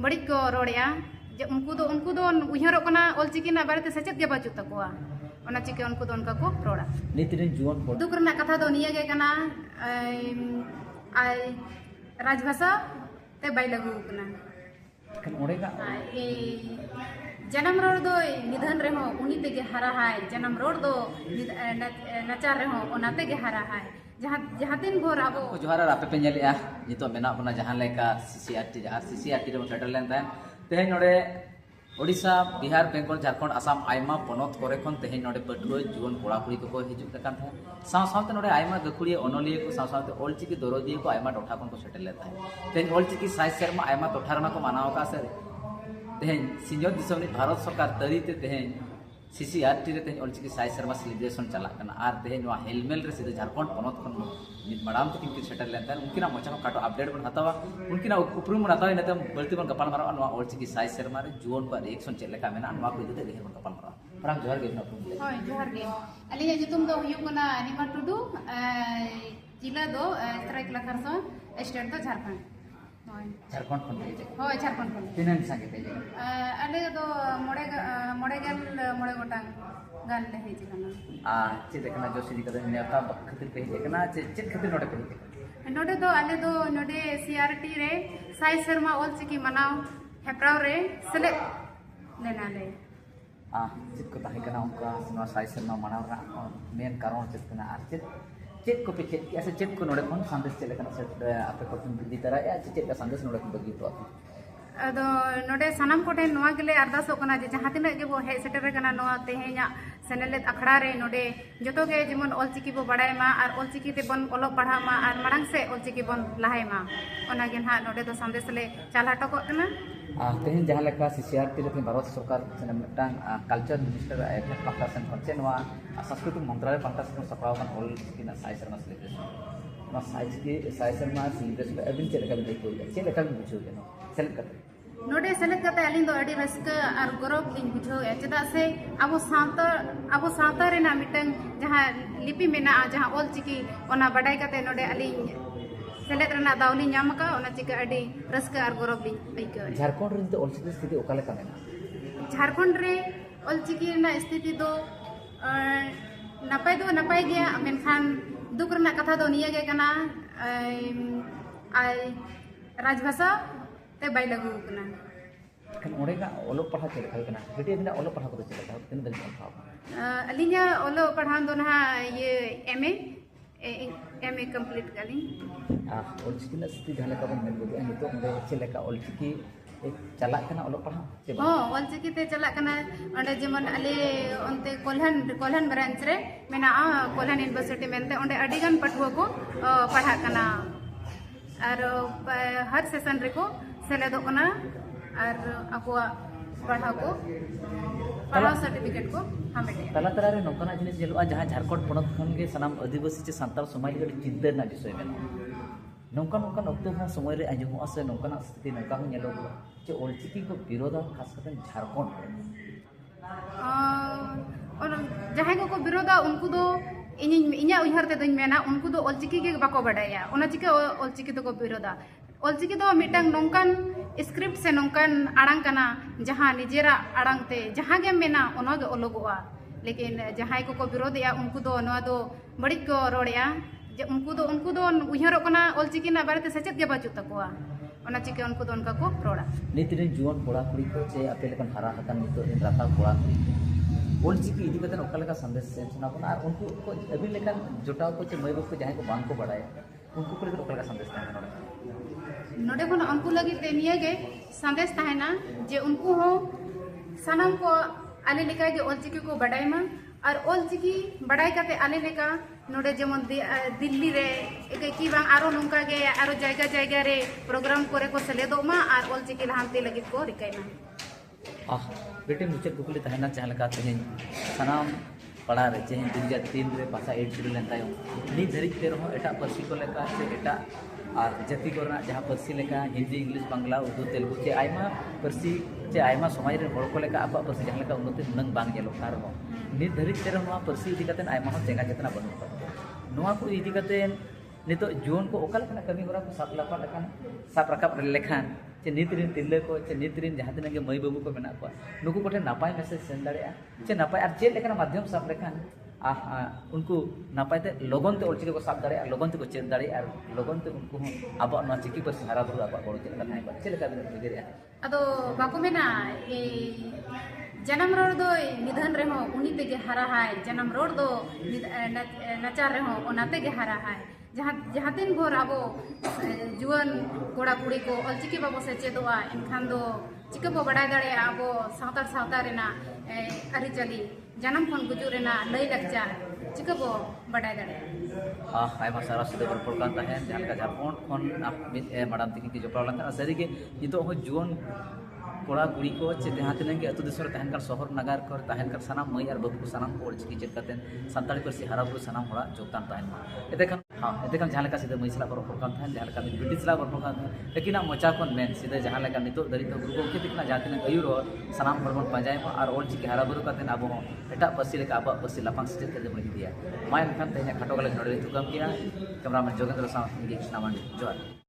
बड़ी को रोड़िया जे उनको दो उहरो कना ऑलचिकी ना बारे ते सचेत के बाचू तकोआ ओना चिके उनको दो उनका को रोड़ा नितिन जुवन दुख रना कथा दो निया गे कना आई राजभाषा ते बाय लगू कना kan orega जन्म रोड दो निधन रे हो उनी ते गे हरा है जन्म रोड दो नचार रे हो ओनाते गे हरा है जहां दिन भोर आबो को जोहारा रापे पे नेलिया नितो मेना बना जहां लेका सीसीआरटी रे सेटल लेन तान तेहे नोडे ओडिशा बिहार बेंगल झारखंड आसाम आयमा पनत करे खन तेहे नोडे पटुआ जुवन कोड़ा कुड़ी को हिजुक तकान था साव सावते नोडे आयमा गखुड़ी अनलिए को साव सावते ऑलचिकी दरोदी को आयमा टोठा खन को सेटल लेता है तेहे ऑलचिकी साइज शर्मा आयमा टोठा रना को मानाव का से तेहे सिंजर दिसमनी भारत सरकार तरीते तेहे सीसीआरटी रे तेहे ऑलचिकी साइज शर्मा सेलिब्रेशन चला कना आर तेहे नवा हेलमेल रे सीधे झारखंड पनत खन मडाम तो किन सेटल लेता उनकिना मचा काटो अपडेट बन हतावा उनकिना उपरुम बन हतावा नते बलती बन कपाल मारा नवा ऑलचिकी साइज शर्मा रे जुवन पर रिएक्शन चेक लेका मेना नवा को जुते देहर बन कपाल मारा परम जोहार गे ना होय जोहार गे अली जुतुम दो हुयु कना निमा टुडू जिला दो सरायकेला खरसोन स्टेट दो झारखंड झारखंड खन होय झारखंड खन तिनन संगे पे अले दो मोड़े गोटांग गान ले हेज कना चेत कना जो सिदी कदे नेता खतिर पे हे कना चेत खतिर नोडे पे नोडे दो अले दो नोडे सीआरटी रे साई शर्मा ऑलचिकी मनाव हेप्राव रे सेले लेना ले चेत को ताहे कना उनका नवा साई शर्मा मनाव रा मेन कारण चेत कना आर चेत को पे चेत ऐसे चेत को नोडे खन संदेश चले कना से आपे को तुम दी तरह या चेत का संदेश नोडे को बगी तो अदो नोडे सनाम कोटे नोआ गेले अरदासो कना जे जहां तिना के बो हे सेटर कना नोआ तेहेया सेनेलेत अखड़ा रे नोडे जतो गे जेमन ऑलचिकी बो बडाय मा आर ऑलचिकी ते बन ओलो पढ़ा मा आर मरांग से ऑलचिकी बन लाहाय मा ओना गे हा नोडे तो संदेश ले चाल हटो को कना तेहेन जहां लेका सीसीआरटी रे भारत सरकार से मिटांग कल्चर मिनिस्टर एफएफ पाक्टा सेन खर्चे नोआ सांस्कृतिक मंत्रालय पाक्टा सेन सपाव kan ऑलचिकी ना साइज शर्मा सेलिब्रेशन ना साइज शर्मा सेलिब्रेशन अबिन चेलेका देखो चेलेका बुझो के सेलेक्ट करते नोडे सेलेक्ट करते अलिंग दो अडी रस्का आर गौरव लिंग बुझो चेदा से अब सावता रे ना मिटंग जहां लिपि मेना जहां ऑलचिकी ओना बडाय करते नोडे अलिंग सेलेक्ट रना दावली नाम का ओना चिका अडी रस्का आर गौरव लिंग आइको झारखंड रे ऑलचिकी स्थिति ओकाले का मेना झारखंड रे ऑलचिकी ना स्थिति दो नपाय गया मेनखान दुख रना कथा दो निया गे कना आई राजभाषा ते बाय लगू कना kan orega olo पढ़ा चले कना बेटी बिना olo पढ़ा को चले तीन दिन पढ़ा अलिंगा ओलो पढ़ान दो ना ये एमए कंप्लीट कली ऑलचिकी ना स्थिति जहां लेका बन मेल नितो ओंदे चले का ऑलचिकी चला कना olo पढ़ा से ऑलचिकी ते चला कना ओंडे जेमन अले ओंते कोल्हन ब्रांच रे मेना कोल्हन यूनिवर्सिटी मेनते ओंडे अडिगन पठुआ को पढ़ा कना और हर सेशन रे को सेलेदो कना और अकोआ पढ़ा को पढ़ा सर्टिफिकेट को हमेटे तला तरा रे नोकना जिनिस जेलुआ जहां झारखंड पनत खन गे सनाम आदिवासी चे संताल समाज रे चिंता ना विषय में नोकन ऑक्टो हा समय रे आजमो से नोकना स्थिति नोका हो नेलो जे ऑलचिकी को विरोध खास करते झारखंड और जहां को विरोधा उनको दो इन्या उहर ते दኝ मेना उनको दो ऑलचिकी के बाको बडाया ओना चिके ऑलचिकी तो को विरोधा ऑलचिकी दो मिटंग नोंकन स्क्रिप्ट से नोंकन आड़ांग कना जहां निजेरा आड़ांग ते जहां गे मेना ओना गे ओलोगोआ लेकिन जहां को विरोधया उनको दो नवा दो बड़ी को रोड़या जे उनको दो उहर कना ऑलचिकी ना बारे ते सचेत गे बाचू तकोआ ओना चिके उनको दो उनका को रोड़ा नितिन जुवन कोड़ा कुड़ी को जे अपे लेकन हरा हकन नितो इन राता कोड़ा कुड़ी ऑलचिकी इदी कतन ओका लेका संदेश से सुना बना और उनको को अभी लेकन जुटाव को चे मई बाप को जहां को बांग को बढ़ाए उनको को लेकर ओका लेका संदेश ताना नोडे कोन उनको लगी ते निये गे संदेश ताहेना जे उनको हो सनम को आले लेका गे ऑलचिकी को बढ़ाई मा और ऑलचिकी बढ़ाई करते आले लेका नोडे जेमन दिल्ली रे एक की बांग आरो नोंका गे आरो जायगा रे प्रोग्राम करे को सेलेदो मा और ऑलचिकी लहांते लगी को रिकाई मा बेटे मुझे कुकली तहना चाहलका तेहें सनाम पढ़ा रे चेहें 2003 रे पासा 8 शुरू लेन तायो नी धरिक ते रहो एटा परसी को लेका से एटा और जाति कोना जहां परसी लेका हिंदी इंग्लिश बांग्ला उर्दू तेलुगु चे आयमा परसी चे आयमा समाज रे होड़ को लेका आपा परसी जहां लेका उन्नति नंग बांग जेलो कार रहो नी धरिक ते रहो परसी इदी कतन आयमा हो जेंगा जेतना बनु को नोआ को इदी कतन नितो जीवन को ओकल कना कमी होरा को साप लापा लेखान साप रकाब लेखान चे नित रिन तिरले को चे नित रिन जहाँ तिना के मई बाबू को मेना को नुकु कोठे नापाय मैसेज सेंड दाड़े चे नापाय और चेक लेकर माध्यम साब लेखान उनको नापायते लगन ते ओलचिकी को साब दाड़े लगन ते को चेक दाड़े और लगन ते उनको अब चिकी पर हारा बुरु अब गोड़ चेक करना है चेक कर अदो बाको मेना जन्म रोड दो निधन रहो उन्हीं ते हरा है जन्म रोड दो नचार रहो ओनाते के हरा है जहाँ तीन भोर अब जुआन कोड़ा कुड़ी को अलचिकी बाबो से चेदोआ इनखान दो चिका बो बड़ा दाड़े अब सावतार सावतार रेना अरिचली जन्म खन गुजू रेना लई लक्चा चिका बो बड़ा दाड़े आयमा सारा सुदे गल्प कान तहन जहाँ का झारखंड खन मिद माडाम तक की जोपड़ा लंका सरी के नितो हो जुआन कोड़ा कुड़ी को चे जहाँ तीन के अतु दिसर तहन कर शहर नगर कर तहन कर सनाम मई और बाबू को सनाम को ओलचिकी चेक करते सानताड़ी पर से हारा बुरु सनाम होड़ा जोगदान तहन एतेखन हाँ एतेखन जहाँ लेका सीधे मई सला पर कान तहन जहाँ लेका बिटी सला पर कान लेकिन मोचा खन मेन सीधे जहाँ लेका नितो दरी तो गुरु गोमके तिकना जहाँ तीन अयुर सनाम हर बन पाजाय और ओलचिकी हारा बुरु करते अब एटा पसी लेका अब पसी लाफांग स्टेट के बन दिया माय एनखान तहन खाटो गले नोडे तुकम किया कैमरामैन जोगेंद्र साव कृष्णा मांडी जोहार।